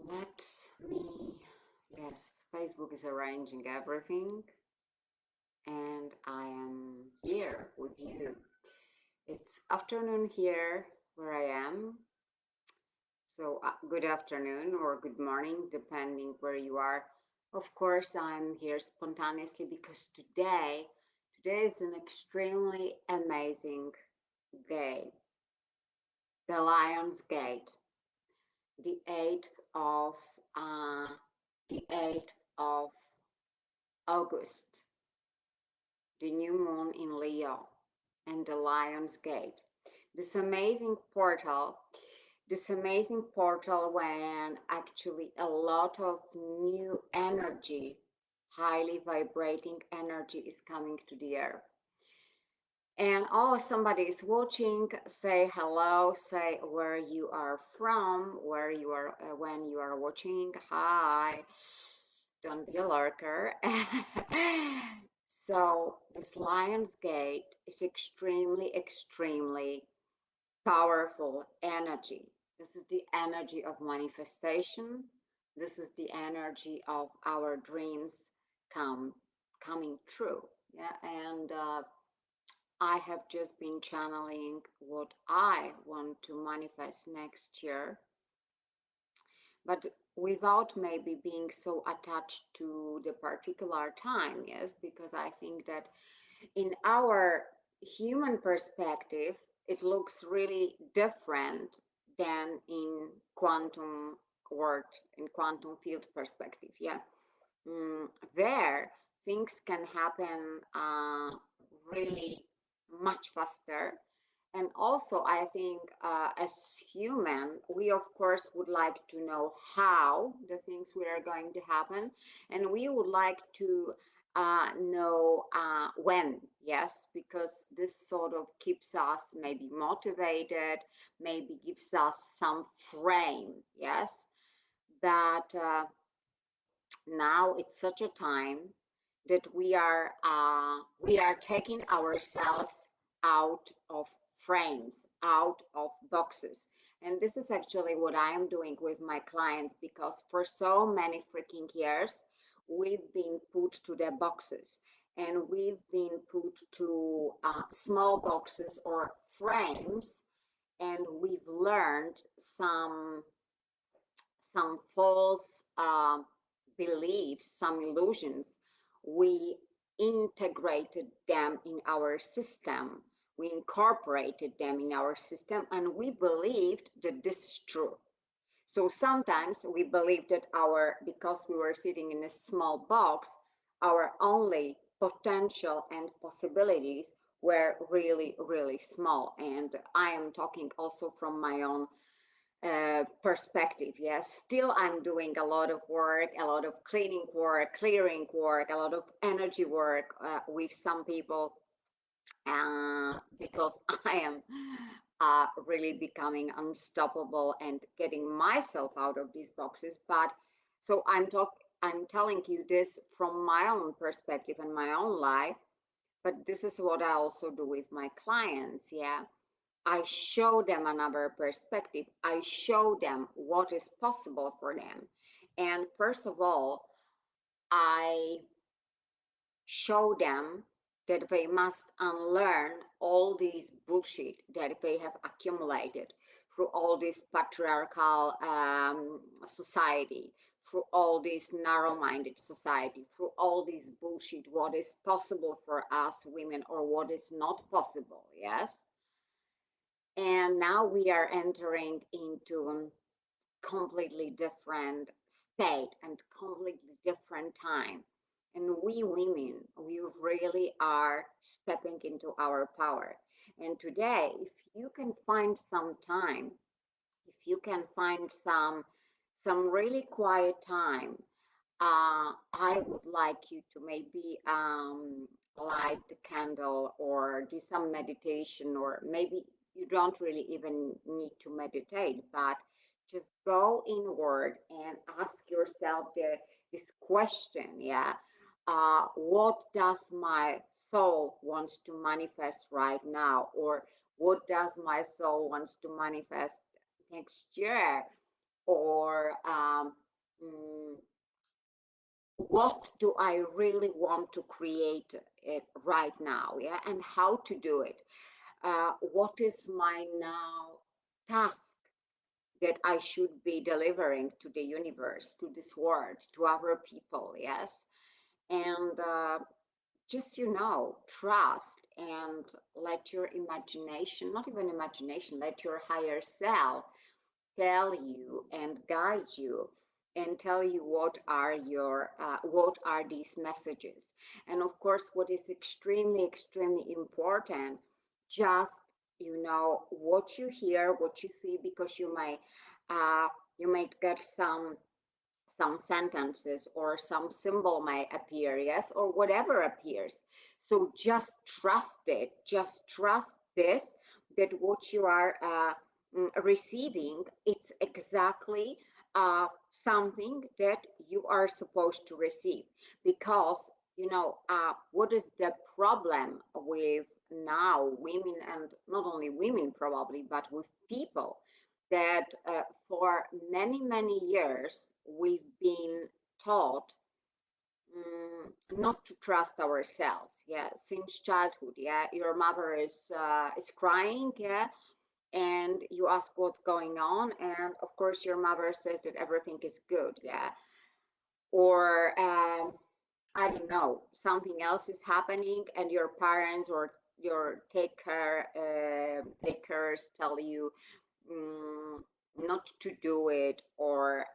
Let me, yes, Facebook is arranging everything, and I am here with you. It's afternoon here where I am. So, good afternoon or good morning, depending where you are. Of course, I'm here spontaneously because today is an extremely amazing day. The Lion's Gate, the 8th of uh, the 8th of August, the new moon in Leo, and the Lion's Gate. This amazing portal, this amazing portal when actually a lot of new energy, highly vibrating energy is coming to the earth. And oh, somebody is watching, say hello, say where you are from, where you are, when you are watching. Hi, don't be a lurker. So this Lion's Gate is extremely powerful energy. This is the energy of manifestation. This is the energy of our dreams come coming true. Yeah, and I have just been channeling what I want to manifest next year, but without maybe being so attached to the particular time, yes, because I think that in our human perspective, it looks really different than in quantum world, in quantum field perspective. Yeah, mm, there things can happen really much faster. And also, I think as human, we of course would like to know how the things we are going to happen, and we would like to know when, yes, because this sort of keeps us maybe motivated, maybe gives us some frame, yes. But now it's such a time that we are taking ourselves out of frames, out of boxes. And this is actually what I am doing with my clients, because for so many freaking years we've been put to the boxes, and we've been put to small boxes or frames, and we've learned some false beliefs, some illusions. We integrated them in our system. We incorporated them in our system, and we believed that this is true. So sometimes we believed that because we were sitting in a small box, our only potential and possibilities were really small. And I am talking also from my own perspective. Yes, still I'm doing a lot of work, a lot of cleaning work, clearing work, a lot of energy work with some people, because I am really becoming unstoppable and getting myself out of these boxes. But so I'm telling you this from my own perspective and my own life, but this is what I also do with my clients. Yeah, I show them another perspective. I show them what is possible for them. And first of all, I show them that they must unlearn all these bullshit that they have accumulated through all this patriarchal society, through all this narrow-minded society, through all this bullshit, what is possible for us women or what is not possible, yes? And now we are entering into a completely different state and completely different time. And we women, we really are stepping into our power. And today, if you can find some time, if you can find some really quiet time, I would like you to maybe light the candle or do some meditation, or maybe you don't really even need to meditate, but just go inward and ask yourself this question, yeah. What does my soul wants to manifest right now? Or what does my soul wants to manifest next year? or mm, what do I really want to create it right now, yeah, and how to do it. What is my now task that I should be delivering to the universe, to this world, to other people, yes, and just trust and let your imagination, not even imagination, let your higher self tell you and guide you and tell you what are these messages. And of course, what is extremely important, just what you hear, what you see, because you might get some sentences or some symbol may appear, yes, or whatever appears. So just trust it, just trust this, that what you are receiving, it's exactly something that you are supposed to receive. Because what is the problem with now women, and not only women probably, but with people, that for many years we've been taught not to trust ourselves, yeah, since childhood. Yeah, your mother is crying, yeah, and you ask what's going on, and of course your mother says that everything is good, yeah, or I don't know, something else is happening, and your parents or your take carers tell you mm, not to do it, or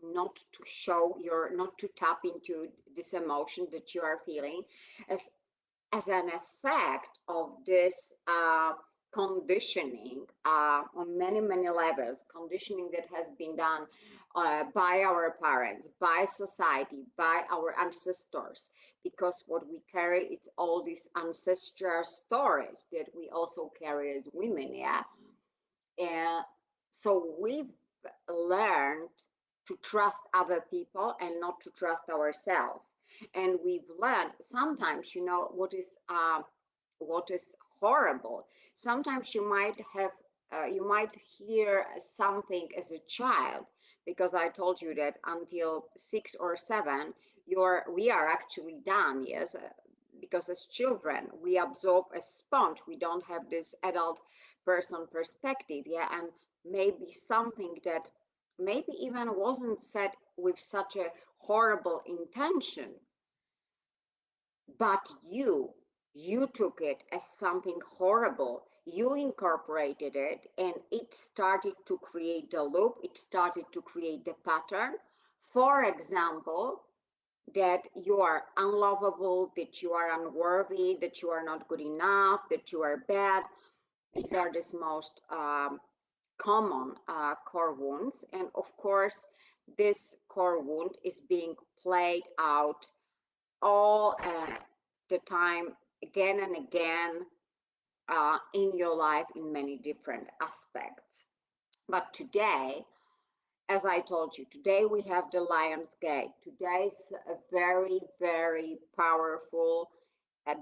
not to show your, not to tap into this emotion that you are feeling, as an effect of this conditioning on many levels, conditioning that has been done by our parents, by society, by our ancestors, because what we carry, it's all these ancestral stories that we also carry as women, yeah. And so we've learned to trust other people and not to trust ourselves. And we've learned sometimes, what is horrible. Sometimes you might hear something as a child, because I told you that until 6 or 7, we are actually done, yes. Because as children, we absorb a sponge. We don't have this adult person perspective, yeah, and maybe something that maybe even wasn't said with such a horrible intention, but you took it as something horrible, you incorporated it, and it started to create the loop, it started to create the pattern. For example, that you are unlovable, that you are unworthy, that you are not good enough, that you are bad. These are the most common core wounds. And of course, this core wound is being played out all the time, again and again, in your life in many different aspects. But today, as I told you, today we have the Lion's Gate. Today is a very powerful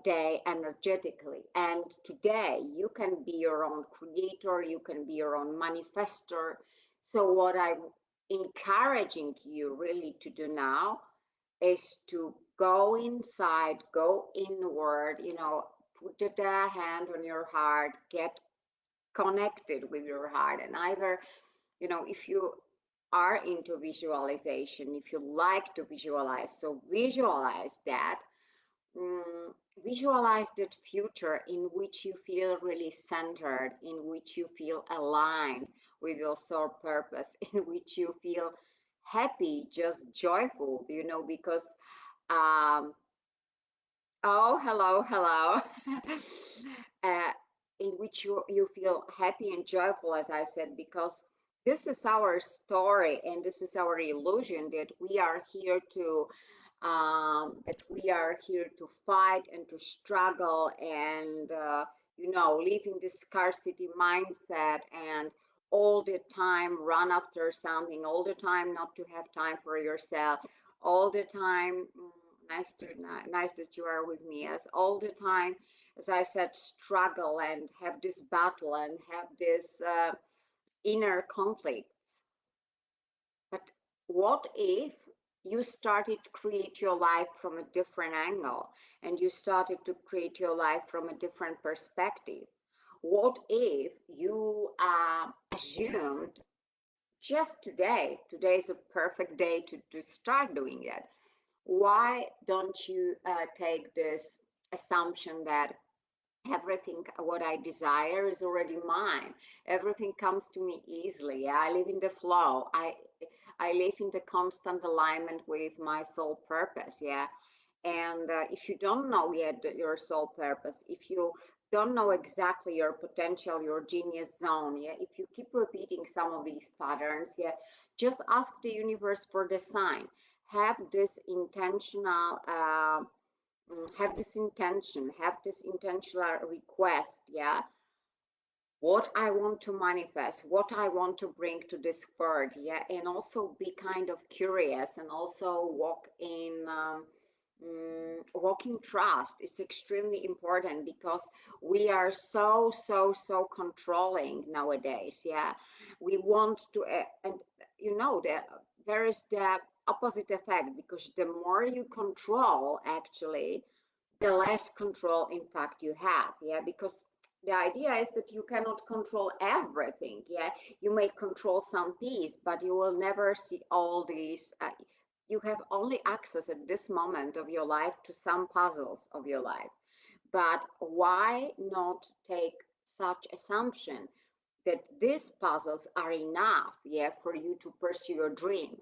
day energetically. And today you can be your own creator, you can be your own manifester. So, what I'm encouraging you really to do now is to go inside, go inward, put the hand on your heart, get connected with your heart. And either, if you are into visualization, if you like to visualize, so visualize that. Visualize that future in which you feel really centered, in which you feel aligned with your soul purpose, in which you feel happy, just joyful, because um, oh, hello, uh, in which you feel happy and joyful, as I said, because this is our story and this is our illusion that we are here to fight and to struggle and live in this scarcity mindset and all the time run after something, all the time not to have time for yourself, all the time. Nice that you are with me. As all the time, as I said, struggle and have this battle and have this inner conflicts. what if you started to create your life from a different angle and you started to create your life from a different perspective? What if you assumed just today is a perfect day to start doing that? Why don't you take this assumption that everything what I desire is already mine? Everything comes to me easily. I live in the flow. I live in the constant alignment with my soul purpose. Yeah. And if you don't know yet your soul purpose, if you don't know exactly your potential, your genius zone, yeah, if you keep repeating some of these patterns, yeah, just ask the universe for the sign. Have this intentional have this intention, have this intentional request, yeah, what I want to manifest, what I want to bring to this world, yeah, and also be kind of curious and also walk in trust. It's extremely important because we are so controlling nowadays, yeah. We want to, and you know that there is the opposite effect, because the more you control, actually, the less control in fact you have, yeah, because the idea is that you cannot control everything, yeah. You may control some piece, but you will never see all these you have only access at this moment of your life to some puzzles of your life. But why not take such assumption that these puzzles are enough, yeah, for you to pursue your dream?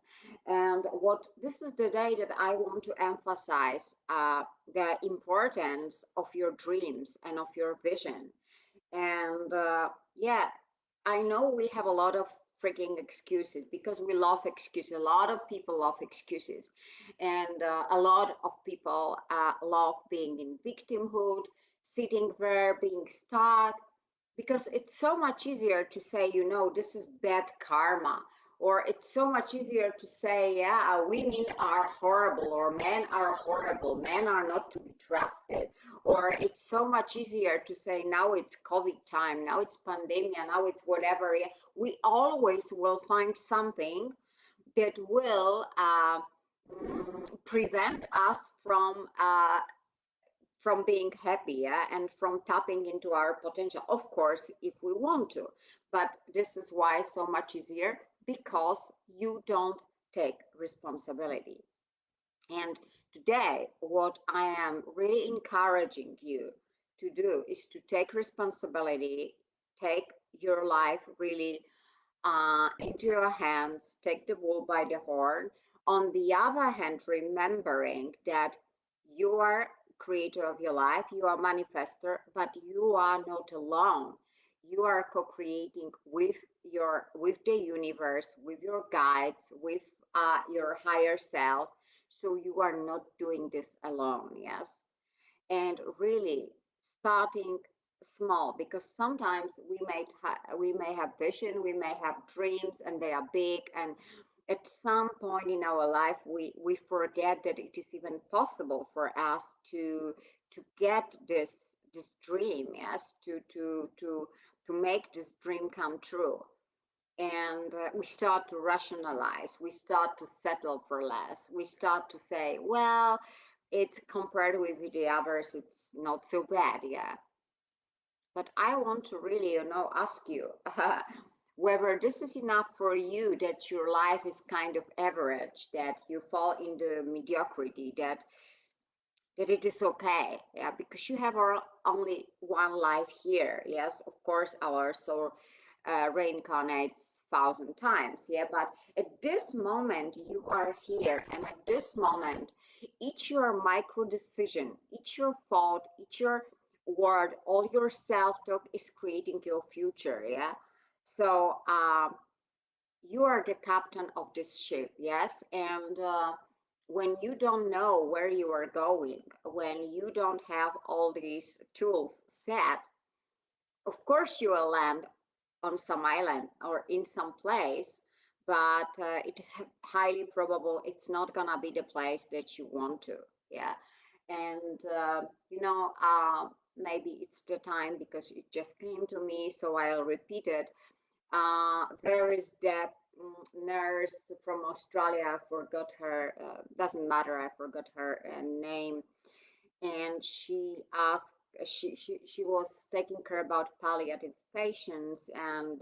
And what this is the day that I want to emphasize the importance of your dreams and of your vision. And yeah, I know we have a lot of freaking excuses because we love excuses. A lot of people love excuses, and a lot of people love being in victimhood, sitting there, being stuck, because it's so much easier to say, this is bad karma, or it's so much easier to say, yeah, women are horrible, or men are horrible, men are not to be trusted, or it's so much easier to say, now it's COVID time, now it's pandemic, now it's whatever. Yeah, we always will find something that will prevent us from being happy, yeah, and from tapping into our potential, of course, if we want to. But this is why it's so much easier, because you don't take responsibility. And today, what I am really encouraging you to do is to take responsibility, take your life really into your hands, take the bull by the horn. On the other hand, remembering that you are creator of your life, you are manifester, but you are not alone. You are co-creating with the universe, with your guides, with your higher self. So you are not doing this alone, yes. And really starting small, because sometimes we may have vision, we may have dreams, and they are big, and at some point in our life we forget that it is even possible for us to get this dream, yes, to make this dream come true. And we start to rationalize, we start to settle for less, we start to say, well, it's compared with the others, it's not so bad, yeah. But I want to really, ask you whether this is enough for you, that your life is kind of average, that you fall into mediocrity, that it is okay, yeah, because you have only one life here. Yes, of course, our soul reincarnates 1,000 times, yeah, but at this moment you are here, and at this moment, each your micro decision, each your thought, each your word, all your self-talk is creating your future, yeah. So you are the captain of this ship, yes, and when you don't know where you are going, when you don't have all these tools set, of course you will land on some island or in some place, but it is highly probable it's not gonna be the place that you want to, yeah. And maybe it's the time, because it just came to me, so I'll repeat it. There is that nurse from Australia. I forgot her, doesn't matter, I forgot her name. And she asked, she was taking care about palliative patients, and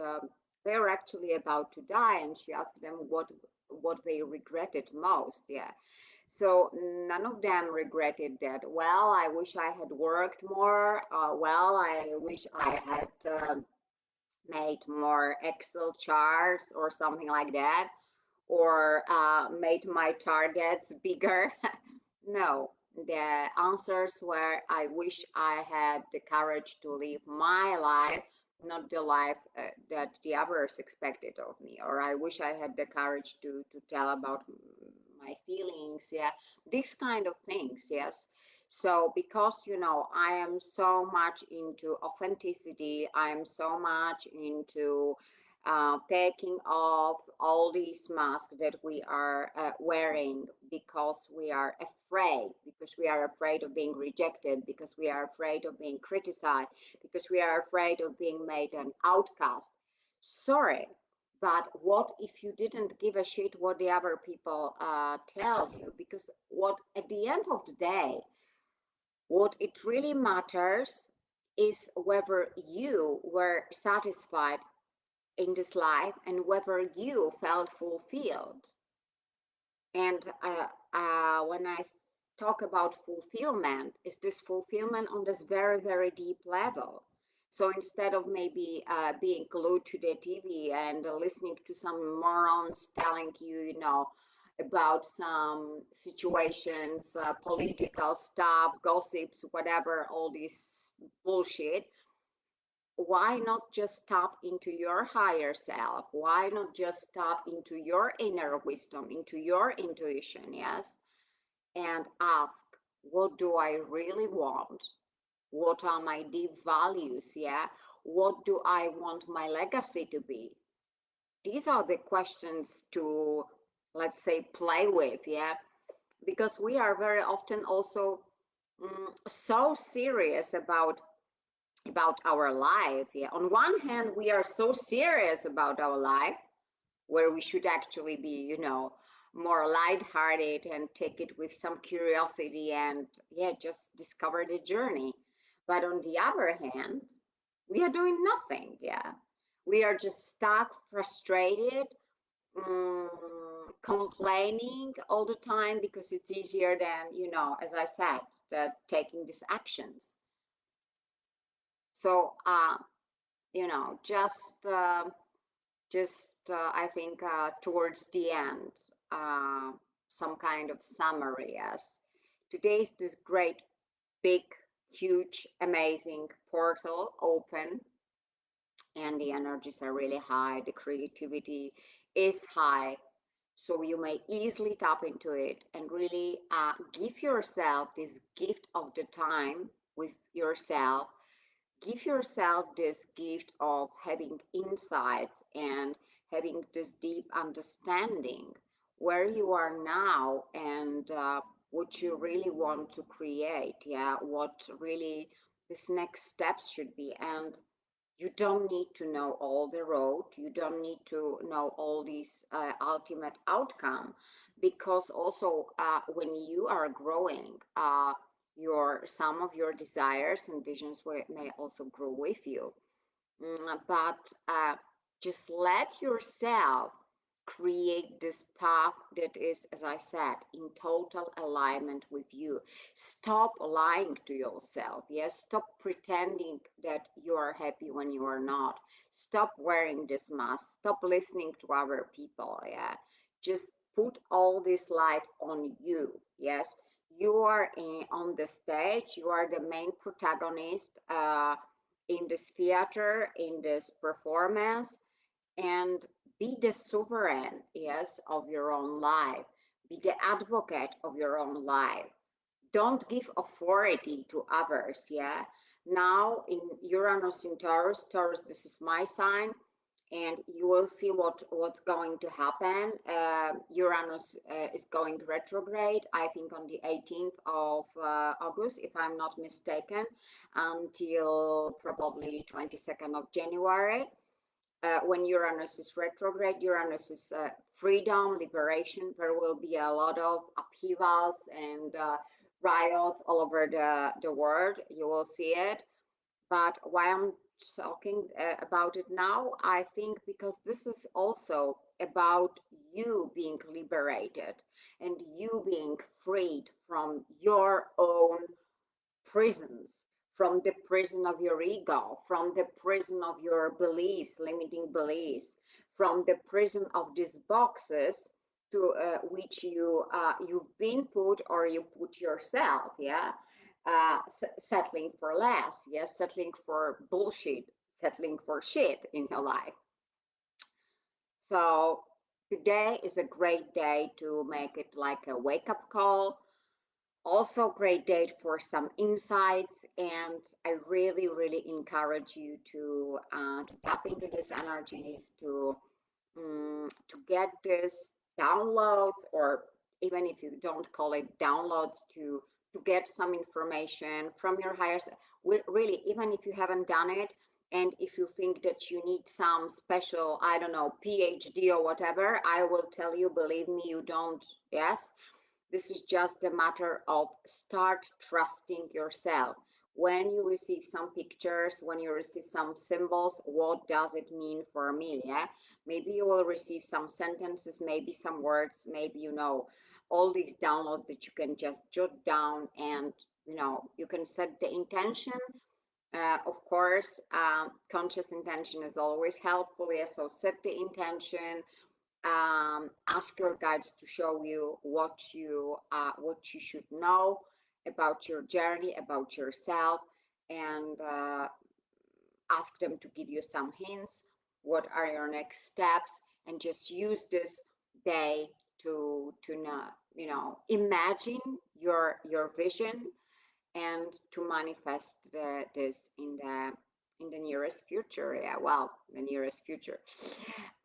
they were actually about to die. And she asked them what they regretted most. Yeah. So none of them regretted that. Well, I wish I had worked more. Well, I wish I had made more Excel charts or something like that, or made my targets bigger. No, the answers were I wish I had the courage to live my life, not the life that the others expected of me, or I wish I had the courage to tell about my feelings. Yeah, these kind of things. Yes. So because I am so much into authenticity, I am so much into taking off all these masks that we are wearing because we are afraid, because we are afraid of being rejected, because we are afraid of being criticized, because we are afraid of being made an outcast. Sorry, but what if you didn't give a shit what the other people tells you? Because what at the end of the day, what it really matters is whether you were satisfied in this life and whether you felt fulfilled. And when I talk about fulfillment, is this fulfillment on this very, very deep level? So instead of maybe being glued to the TV and listening to some morons telling you, about some situations, political stuff, gossips, whatever, all this bullshit, why not just tap into your higher self? Why not just tap into your inner wisdom, into your intuition, yes? And ask, what do I really want? What are my deep values, yeah? What do I want my legacy to be? These are the questions to, let's say, play with, yeah? Because we are very often also so serious about our life. Yeah. On one hand, we are so serious about our life, where we should actually be, more lighthearted and take it with some curiosity and, yeah, just discover the journey. But on the other hand, we are doing nothing. Yeah. We are just stuck, frustrated, complaining all the time because it's easier than, as I said, that taking these actions. So, just I think towards the end, uh, some kind of summary. Yes, today is this great, big, huge, amazing portal open, and the energies are really high. The creativity is high, so you may easily tap into it and really give yourself this gift of the time with yourself. Give yourself this gift of having insights and having this deep understanding where you are now and what you really want to create. Yeah, what really this next steps should be. And you don't need to know all the road, you don't need to know all these ultimate outcome, because also when you are growing, your some of your desires and visions may also grow with you. But just let yourself create this path that is, as I said, in total alignment with you. Stop lying to yourself. Yes, stop pretending that you are happy when you are not. Stop wearing this mask. Stop listening to other people. Yeah, just put all this light on you. Yes, you are on the stage. You are the main protagonist. In this theater, in this performance, and be the sovereign, yes, of your own life. Be the advocate of your own life. Don't give authority to others, yeah. Now in Uranus in Taurus, Taurus, this is my sign, and you will see what's going to happen. Uranus is going retrograde, I think, on the 18th of August, if I'm not mistaken, until probably 22nd of January. When Uranus is retrograde, Uranus is freedom, liberation. There will be a lot of upheavals and riots all over the world. You will see it. But why I'm talking about it now, I think because this is also about you being liberated and you being freed from your own prisons, from the prison of your ego, from the prison of your beliefs, limiting beliefs, from the prison of these boxes to which you've been put or you put yourself, yeah, settling for less, yes, settling for bullshit, settling for shit in your life. So today is a great day to make it like a wake up call, also great date for some insights, and I really encourage you to tap into these energies, to get this downloads, or even if you don't call it downloads, to get some information from your higher self. Really, even if you haven't done it, and if you think that you need some special, I don't know, PhD or whatever, I will tell you, believe me, you don't. Yes, this is just a matter of start trusting yourself. When you receive some pictures, when you receive some symbols, what does it mean for me? Yeah, maybe you will receive some sentences, maybe some words, maybe all these downloads that you can just jot down, and you can set the intention. Of course, conscious intention is always helpful. Yeah, so set the intention, ask your guides to show you what you should know about your journey, about yourself, and ask them to give you some hints. What are your next steps? And just use this day to imagine your vision and to manifest this in the nearest future. Yeah, well, the nearest future.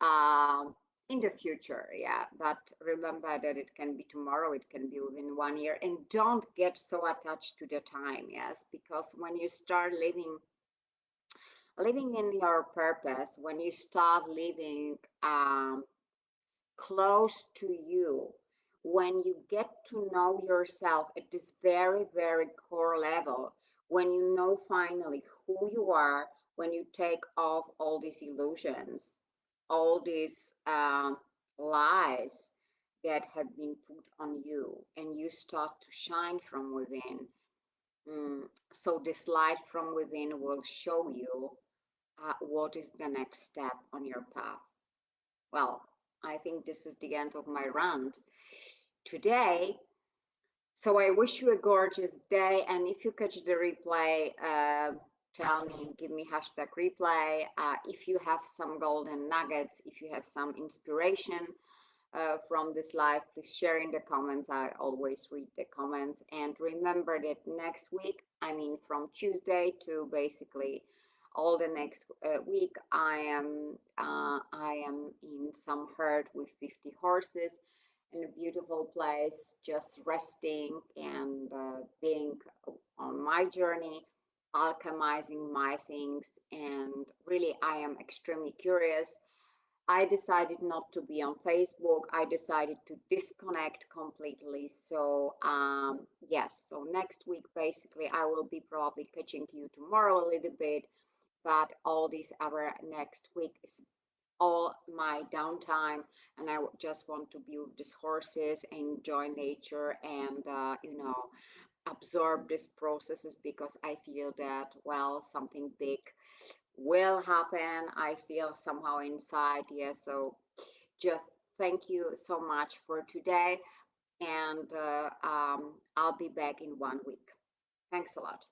Um, in the future, yeah. But remember that it can be tomorrow, it can be within 1 year, and don't get so attached to the time. Yes, because when you start living in your purpose, when you start living close to you, when you get to know yourself at this very core level, when you know finally who you are, when you take off all these illusions, all these lies that have been put on you, and you start to shine from within. So this light from within will show you what is the next step on your path. Well, I think this is the end of my rant today. So I wish you a gorgeous day. And if you catch the replay, tell me, give me hashtag replay. If you have some golden nuggets, if you have some inspiration from this live, please share in the comments. I always read the comments. And remember that next week, I mean from Tuesday to basically all the next week, I am in some herd with 50 horses in a beautiful place, just resting and being on my journey, alchemizing my things. And really, I am extremely curious. I decided not to be on Facebook. I decided to disconnect completely. So, yes, so next week, basically, I will be probably catching you tomorrow a little bit, but all this hour next week is all my downtime, and I just want to be with these horses, enjoy nature, and absorb these processes, because I feel that, well, something big will happen. I feel somehow inside. Yeah, so just thank you so much for today, and I'll be back in 1 week. Thanks a lot.